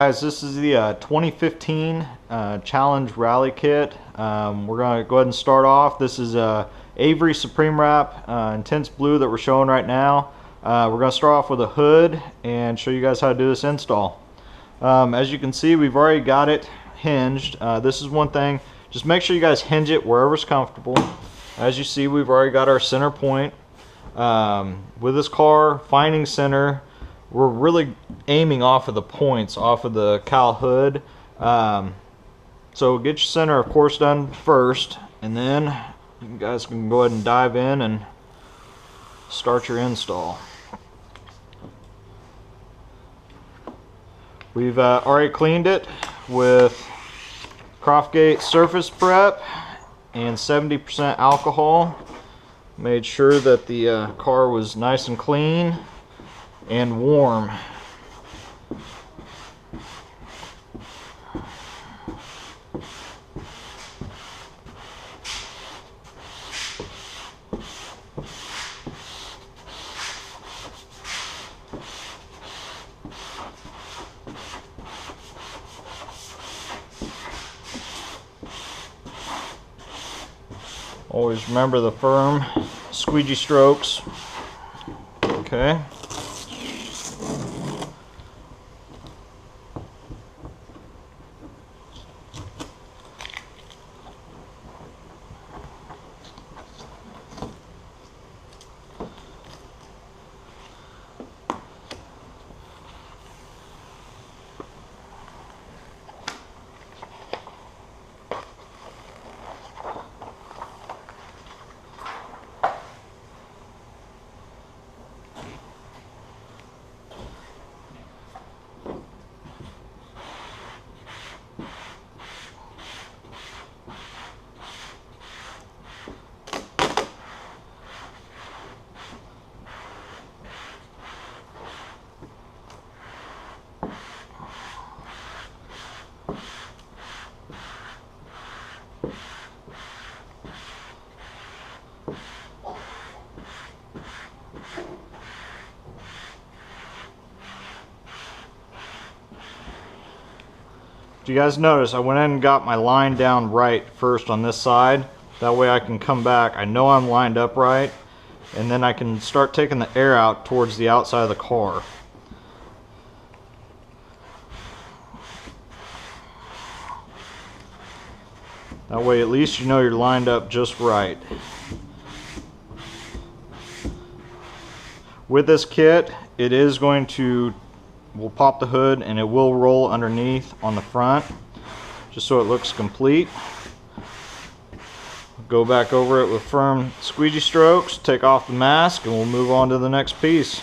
Guys, this is the 2015 Challenge Rally Kit. We're going to go ahead and start off. This is Avery Supreme Wrap Intense Blue that we're showing right now. We're going to start off with a hood and show you guys how to do this install. As you can see, we've already got it hinged. This is one thing. Just make sure you guys hinge it wherever's comfortable. As you see, we've already got our center point. With this car, finding center, we're really aiming off of the points off of the cowl hood. So get your center, of course, done first, and then you guys can go ahead and dive in and start your install. We've already cleaned it with Croftgate surface prep and 70% alcohol. Made sure that the car was nice and clean and warm. Always remember the firm squeegee strokes. Okay. You guys notice I went in and got my line down right first on this side. That way I can come back, I know I'm lined up right, and then I can start taking the air out towards the outside of the car. That way at least you know you're lined up just right. With this kit, it is going to, we'll pop the hood and it will roll underneath on the front just so it looks complete. Go back over it with firm squeegee strokes, take off the mask, and we'll move on to the next piece.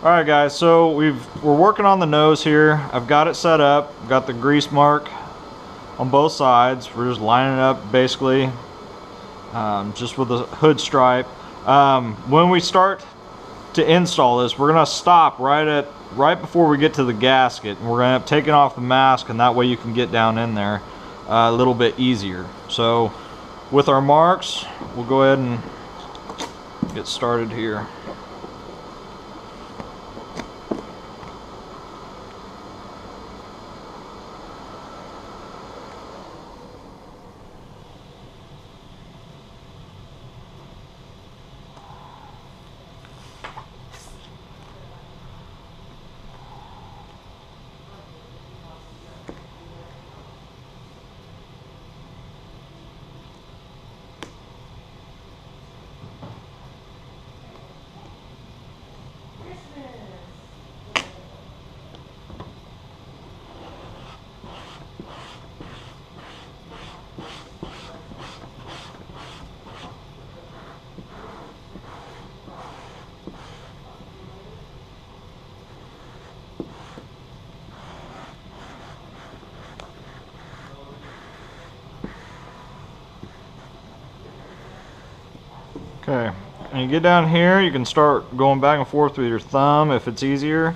Alright guys, so we're working on the nose here. I've got it set up, got the grease mark on both sides. We're just lining it up basically just with the hood stripe. When we start to install this, we're going to stop right before we get to the gasket, and we're going to take off the mask, and that way you can get down in there a little bit easier. So with our marks, we'll go ahead and get started here. Okay, and you get down here, you can start going back and forth with your thumb if it's easier.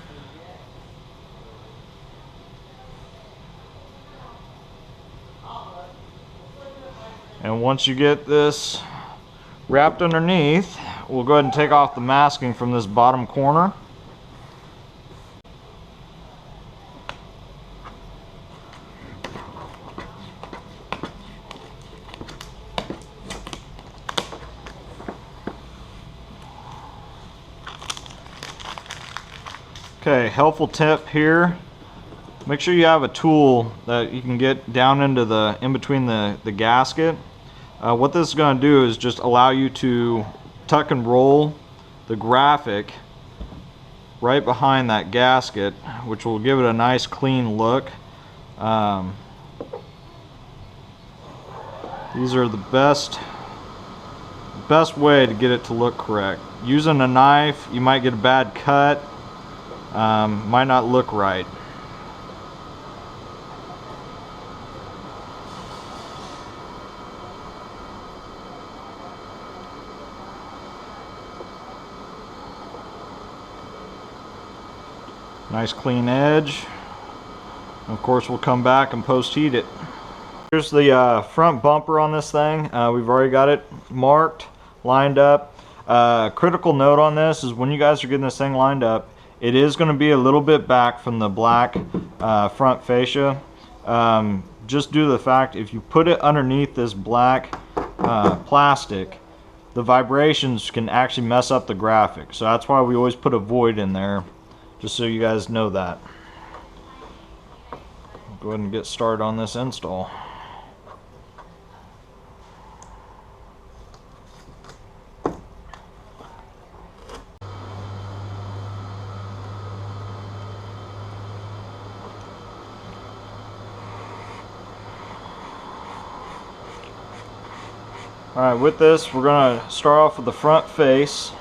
And once you get this wrapped underneath, we'll go ahead and take off the masking from this bottom corner. Okay, helpful tip here. Make sure you have a tool that you can get down into in between the gasket. What this is going to do is just allow you to tuck and roll the graphic right behind that gasket, which will give it a nice clean look. These are the best way to get it to look correct. Using a knife, you might get a bad cut, might not look right. Nice clean edge. Of course, we'll come back and post heat it. Here's the front bumper on this thing. We've already got it marked, lined up. Critical note on this is when you guys are getting this thing lined up, it is going to be a little bit back from the black front fascia. Just due to the fact if you put it underneath this black plastic, the vibrations can actually mess up the graphic. So that's why we always put a void in there, just so you guys know that. Go ahead and get started on this install. Alright, with this we're going to start off with the front face.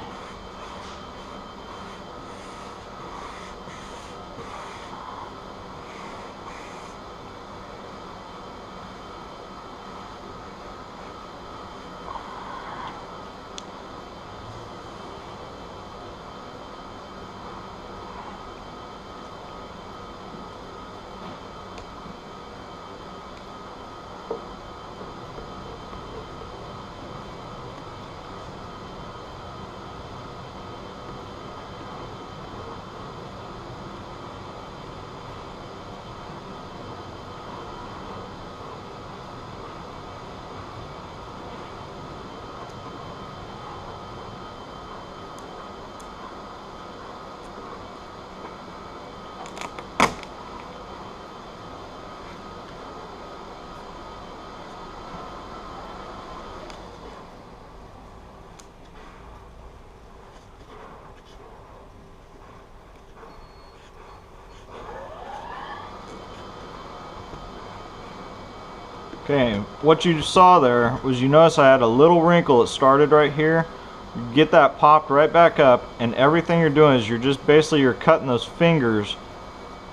Okay, what you saw there was, you notice I had a little wrinkle that started right here. You get that popped right back up, and everything you're doing is you're cutting those fingers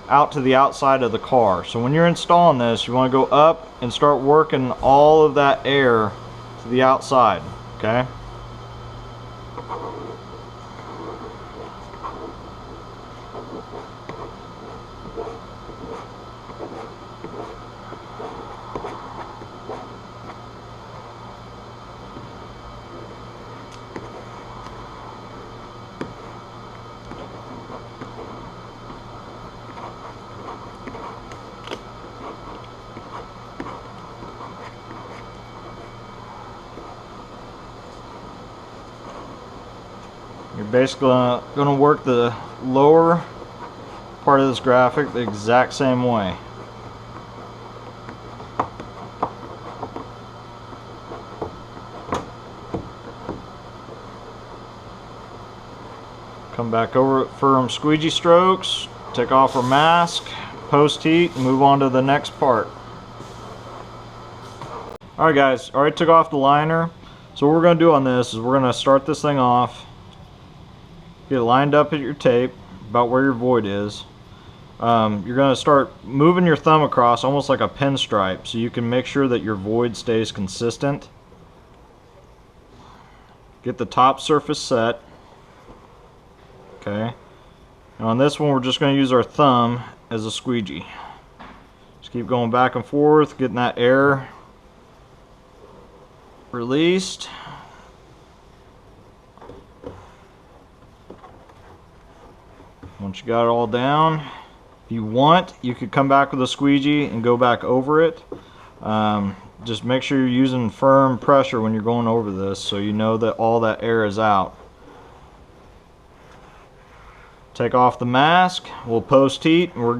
out to the outside of the car. So when you're installing this, you want to go up and start working all of that air to the outside, okay? You're basically going to work the lower part of this graphic the exact same way. Come back over it for some squeegee strokes, take off our mask, post heat, and move on to the next part. Alright guys, already took off the liner. So what we're going to do on this is we're going to start this thing off. Get it lined up at your tape, about where your void is. You're going to start moving your thumb across almost like a pinstripe so you can make sure that your void stays consistent. Get the top surface set. Okay. And on this one we're just going to use our thumb as a squeegee. Just keep going back and forth, getting that air released. Once you got it all down, if you want, you could come back with a squeegee and go back over it. Just make sure you're using firm pressure when you're going over this so you know that all that air is out. Take off the mask. We'll post heat. We're